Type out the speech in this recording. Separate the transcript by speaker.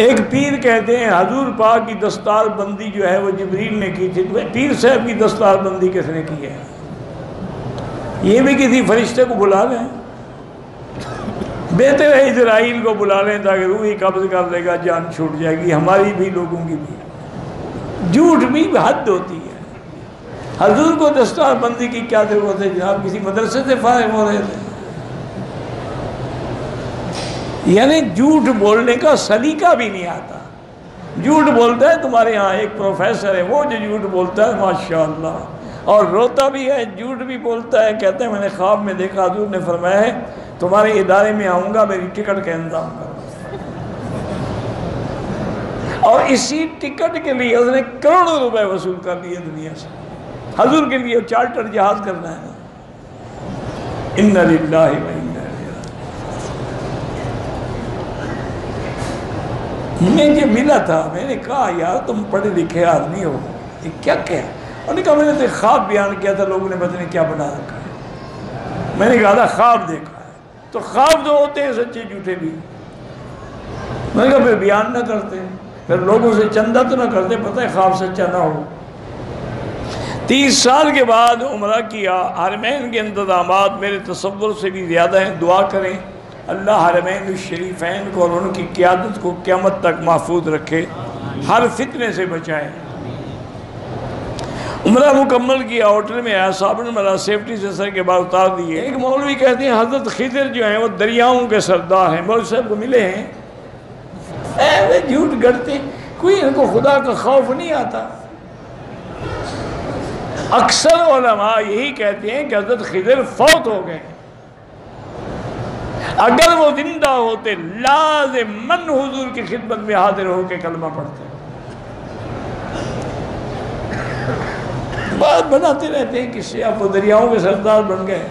Speaker 1: एक पीर कहते हैं हजूर पाक की दस्तार बंदी जो है वो जिब्रील ने की थी। तो पीर साहब की दस्तार बंदी किसने की है? ये भी किसी फरिश्ते को बुला लें, बेहतर है इजराइल को बुला लें ताकि रूह ही कब्ज कर लेगा, जान छूट जाएगी, हमारी भी लोगों की भी। झूठ भी हद होती है। हजूर को दस्तार बंदी की क्या जरूरत है जनाब? किसी मदरसे से फारिग हो रहे थे। यानी झूठ बोलने का सलीका भी नहीं आता। झूठ बोलता है, तुम्हारे यहाँ एक प्रोफेसर है वो जो झूठ बोलता है माशाअल्लाह, और रोता भी है, झूठ भी बोलता है। कहते हैं मैंने ख्वाब में देखा हजूर ने फरमाया है तुम्हारे इदारे में आऊँगा, मेरी टिकट का इंतजाम करो। और इसी टिकट के लिए उसने करोड़ों रुपए वसूल कर लिए दुनिया से। हजूर के लिए चार्टर जहाज करना है ना। इन्ना लिल्लाहि व इन्ना इलैहि राजिऊन। मुझे मिला था, मैंने कहा यार तुम पढ़े लिखे आदमी हो, ये क्या क्या? उन्होंने कहा मैंने तो ख्वाब बयान किया था, लोगों ने पता नहीं क्या बना रखा है। मैंने कहा था ख्वाब देखा है। तो ख्वाब जो होते हैं सच्चे झूठे भी। मैंने कहा फिर बयान ना करते, फिर लोगों से चंदा तो ना करते, पता है ख्वाब सच्चा ना हो। 30 साल के बाद उम्रा किया। हरमैन के इंतजामात मेरे तसव्वुर से भी ज़्यादा हैं। दुआ करें अल्लाह हरमैन शरीफैन को और उनकी क़यादत को क़यामत तक महफूज रखे, हर फितने से बचाए। उम्रा मुकम्मल किया, होटल में आया, साहब ने मेरा सेफ्टी से सर के बाल उतार दिए। एक मौलवी कहते हैं हज़रत खिज़र जो हैं वो दरियाओं के सरदार हैं। मौलवी साहब को मिले हैं, वे झूठ गढ़ते, कोई इनको खुदा का खौफ नहीं आता। अक्सर उलमा यही कहते हैं कि हज़रत खिज़र फौत हो गए। अगर वो जिंदा होते लाज़िमन हुजूर की खिदमत में हाजिर होकर कलमा पढ़ते। बात बनाते रहते हैं किससे, आप वो दरियाओं के सरदार बन गए।